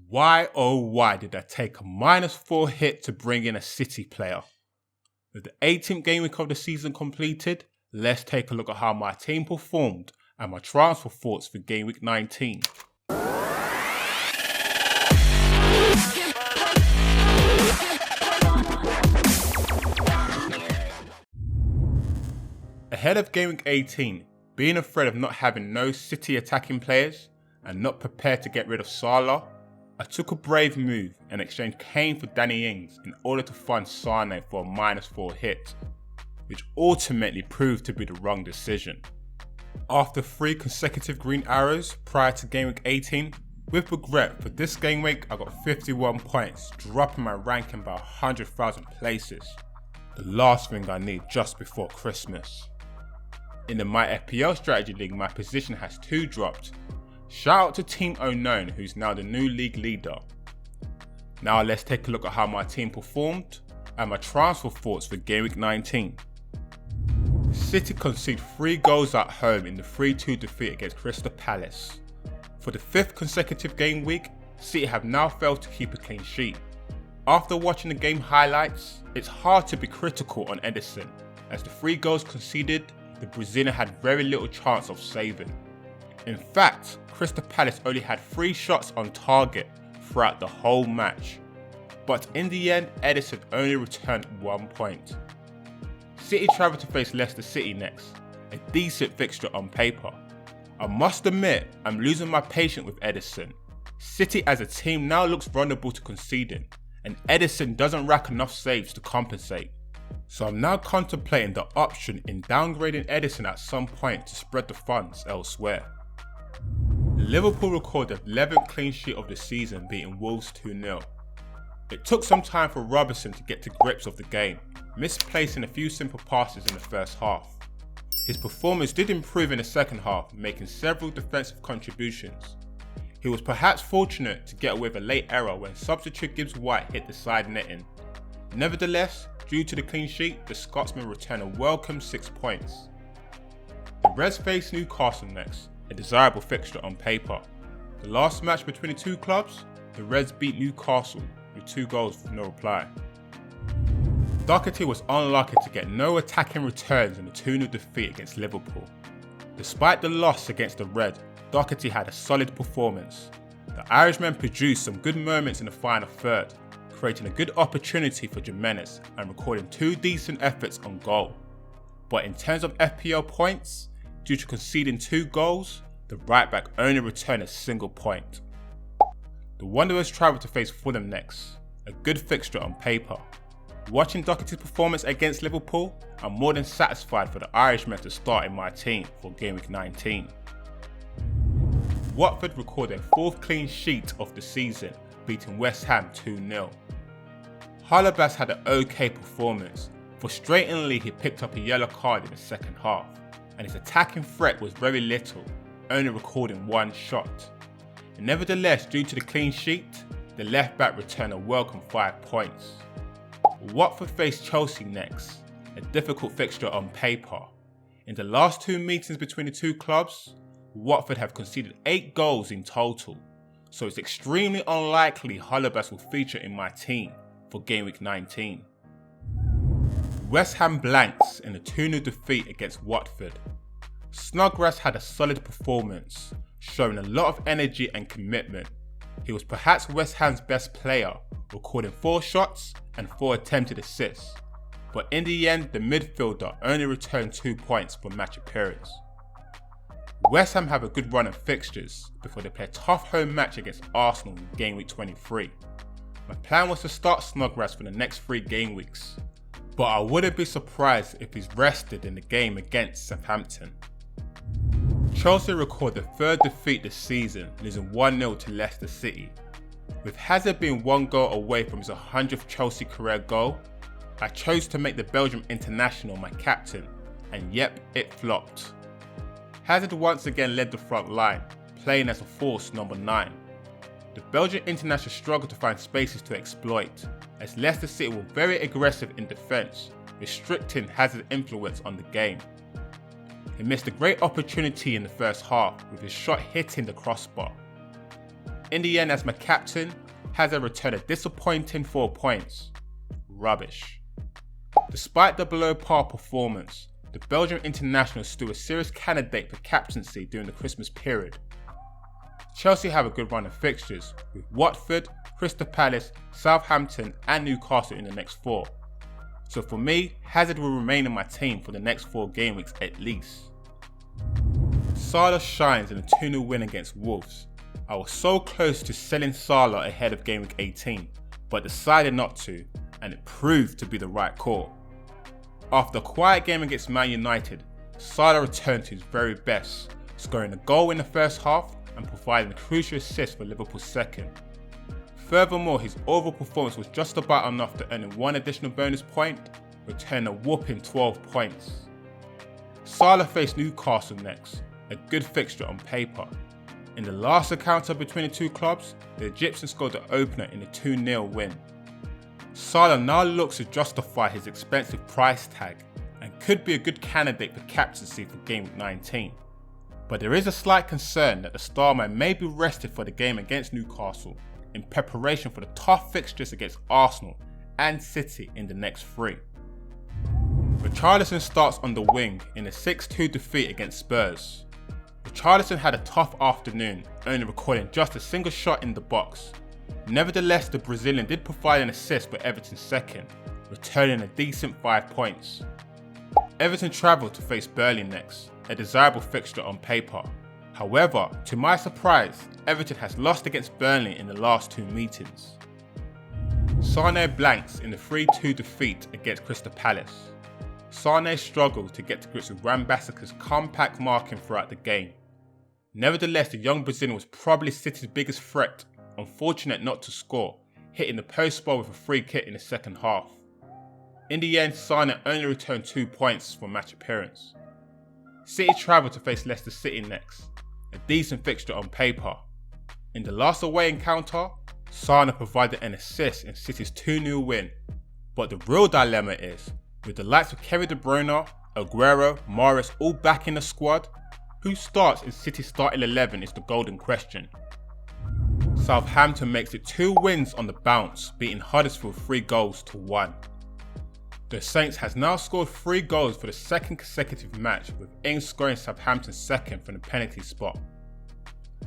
Why oh why did I take a -4 hit to bring in a City player? With the 18th game week of the season completed, let's take a look at how my team performed and my transfer thoughts for game week 19. Ahead of game week 18, being afraid of not having no City attacking players and not prepared to get rid of Salah, I took a brave move and exchanged Kane for Danny Ings in order to fund Sane for a -4 hit, which ultimately proved to be the wrong decision. After 3 consecutive green arrows prior to game week 18, with regret for this game week I got 51 points, dropping my ranking by 100,000 places. The last thing I need just before Christmas. In the My FPL Strategy League, my position has 2 dropped. Shout out to Team Unknown, who's now the new league leader. Now let's take a look at how my team performed and my transfer thoughts for game week 19. City conceded 3 goals at home in the 3-2 defeat against Crystal Palace. For the 5th consecutive game week, City have now failed to keep a clean sheet. After watching the game highlights, it's hard to be critical on Ederson, as the 3 goals conceded, the Brazilian had very little chance of saving. In fact, Crystal Palace only had 3 shots on target throughout the whole match. But in the end, Ederson only returned 1 point. City travel to face Leicester City next, a decent fixture on paper. I must admit, I'm losing my patience with Ederson. City as a team now looks vulnerable to conceding, and Ederson doesn't rack enough saves to compensate. So I'm now contemplating the option in downgrading Ederson at some point to spread the funds elsewhere. Liverpool recorded the 11th clean sheet of the season, beating Wolves 2-0. It took some time for Robertson to get to grips of the game, misplacing a few simple passes in the first half. His performance did improve in the second half, making several defensive contributions. He was perhaps fortunate to get away with a late error when substitute Gibbs White hit the side netting. Nevertheless, due to the clean sheet, the Scotsman returned a welcome 6 points. The Reds face Newcastle next, a desirable fixture on paper. The last match between the 2 clubs, the Reds beat Newcastle with 2 goals with no reply. Doherty was unlucky to get no attacking returns in the 2-0 defeat against Liverpool. Despite the loss against the Red, Doherty had a solid performance. The Irishman produced some good moments in the final third, creating a good opportunity for Jimenez and recording 2 decent efforts on goal. But in terms of FPL points, due to conceding 2 goals, the right back only returned a single point. The Wanderers travel to face Fulham next, a good fixture on paper. Watching Doherty's performance against Liverpool, I'm more than satisfied for the Irishman to start in my team for game week 19. Watford recorded a 4th clean sheet of the season, beating West Ham 2-0. Holebas had an okay performance. Frustratingly, he picked up a yellow card in the second half, and his attacking threat was very little, only recording 1 shot. Nevertheless, due to the clean sheet, the left back returned a welcome 5 points. Watford faced Chelsea next, a difficult fixture on paper. In the last 2 meetings between the 2 clubs, Watford have conceded 8 goals in total, so it's extremely unlikely Holebas will feature in my team for game week 19. West Ham blanks in a 2-0 defeat against Watford. Snodgrass had a solid performance, showing a lot of energy and commitment. He was perhaps West Ham's best player, recording 4 shots and 4 attempted assists. But in the end, the midfielder only returned 2 points for match appearance. West Ham have a good run of fixtures before they play a tough home match against Arsenal in game week 23. My plan was to start Snodgrass for the next 3 game weeks, but I wouldn't be surprised if he's rested in the game against Southampton. Chelsea recorded their 3rd defeat this season, losing 1-0 to Leicester City. With Hazard being 1 goal away from his 100th Chelsea career goal, I chose to make the Belgium international my captain, and yep, it flopped. Hazard once again led the front line, playing as a false number 9. The Belgian international struggled to find spaces to exploit, as Leicester City were very aggressive in defence, restricting Hazard's influence on the game. He missed a great opportunity in the first half, with his shot hitting the crossbar. In the end, as my captain, Hazard returned a disappointing 4 points. Rubbish. Despite the below par performance, the Belgian international is still a serious candidate for captaincy during the Christmas period. Chelsea have a good run of fixtures, with Watford, Crystal Palace, Southampton and Newcastle in the next 4. So for me, Hazard will remain in my team for the next 4 game weeks at least. Salah shines in a 2-0 win against Wolves. I was so close to selling Salah ahead of Gameweek 18, but decided not to, and it proved to be the right call. After a quiet game against Man United, Salah returned to his very best, scoring a goal in the first half and providing a crucial assist for Liverpool's second. Furthermore, his overall performance was just about enough to earn him 1 additional bonus point, returning a whopping 12 points. Salah faced Newcastle next, a good fixture on paper. In the last encounter between the two clubs, the Egyptian scored the opener in a 2-0 win. Salah now looks to justify his expensive price tag and could be a good candidate for captaincy for Game 19. But there is a slight concern that the starman may be rested for the game against Newcastle in preparation for the tough fixtures against Arsenal and City in the next 3. Richarlison starts on the wing in a 6-2 defeat against Spurs. Richarlison had a tough afternoon, only recording just a single shot in the box. Nevertheless, the Brazilian did provide an assist for Everton's second, returning a decent 5 points. Everton travelled to face Burnley next, a desirable fixture on paper. However, to my surprise, Everton has lost against Burnley in the last 2 meetings. Sane blanks in the 3-2 defeat against Crystal Palace. Sane struggled to get to grips with Wan-Bissaka's compact marking throughout the game. Nevertheless, the young Brazilian was probably City's biggest threat, unfortunate not to score, hitting the post bar with a free kick in the second half. In the end, Sane only returned 2 points for match appearance. City travelled to face Leicester City next, a decent fixture on paper. In the last away encounter, Sane provided an assist in City's 2-0 win. But the real dilemma is, with the likes of Kevin De Bruyne, Aguero, Morris all back in the squad, who starts in City's starting 11 is the golden question. Southampton makes it 2 wins on the bounce, beating Huddersfield 3-1. The Saints has now scored 3 goals for the second consecutive match, with Ings scoring Southampton's second from the penalty spot.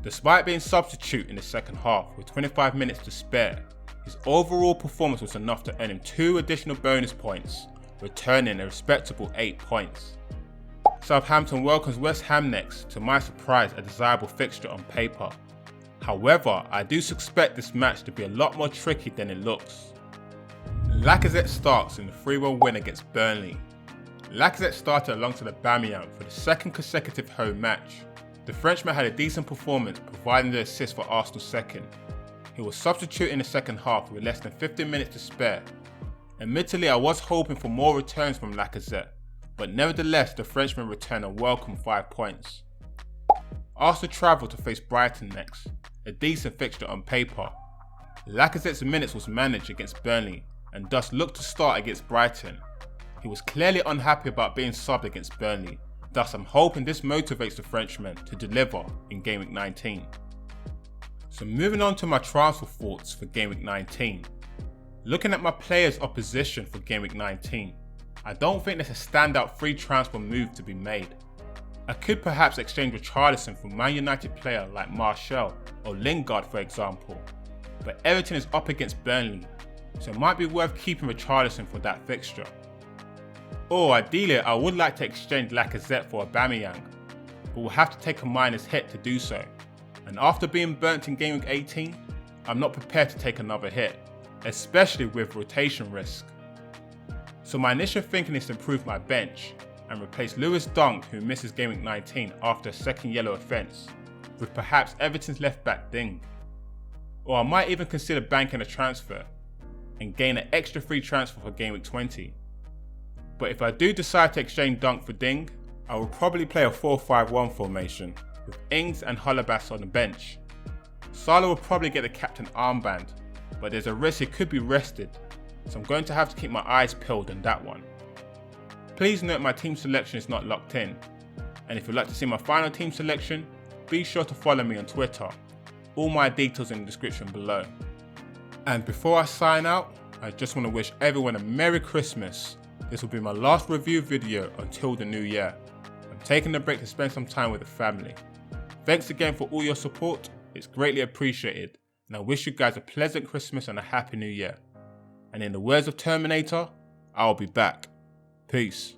Despite being substitute in the second half with 25 minutes to spare, his overall performance was enough to earn him 2 additional bonus points, returning a respectable 8 points. Southampton welcomes West Ham next, to my surprise a desirable fixture on paper. However, I do suspect this match to be a lot more tricky than it looks. Lacazette starts in the 3-1 win against Burnley. Lacazette started alongside Aubameyang for the second consecutive home match. The Frenchman had a decent performance, providing the assist for Arsenal's second. He was substituted in the second half with less than 15 minutes to spare. Admittedly, I was hoping for more returns from Lacazette, but nevertheless the Frenchman returned a welcome 5 points. Arsenal travelled to face Brighton next, a decent fixture on paper. Lacazette's minutes was managed against Burnley and thus looked to start against Brighton. He was clearly unhappy about being subbed against Burnley, thus I'm hoping this motivates the Frenchman to deliver in Gameweek 19. So moving on to my transfer thoughts for Gameweek 19. Looking at my players' opposition for Gameweek 19, I don't think there's a standout free transfer move to be made. I could perhaps exchange Richarlison for Man United player like Martial or Lingard for example, but Everton is up against Burnley, so it might be worth keeping Richarlison for that fixture. Or ideally I would like to exchange Lacazette for Aubameyang, but will have to take a minus hit to do so, and after being burnt in Gameweek 18, I'm not prepared to take another hit, especially with rotation risk. So my initial thinking is to improve my bench and replace Lewis Dunk, who misses Gameweek 19 after a second yellow offence, with perhaps Everton's left back Ding. Or I might even consider banking a transfer and gain an extra free transfer for Gameweek 20. But if I do decide to exchange Dunk for Ding, I will probably play a 4-5-1 formation with Ings and Holebas on the bench. Salah will probably get the captain armband, but there's a risk he could be rested, so I'm going to have to keep my eyes peeled on that one. Please note my team selection is not locked in, and if you'd like to see my final team selection, be sure to follow me on Twitter. All my details in the description below. And before I sign out, I just want to wish everyone a Merry Christmas. This will be my last review video until the new year. I'm taking a break to spend some time with the family. Thanks again for all your support, it's greatly appreciated, and I wish you guys a pleasant Christmas and a happy new year. And in the words of Terminator, I'll be back. Peace.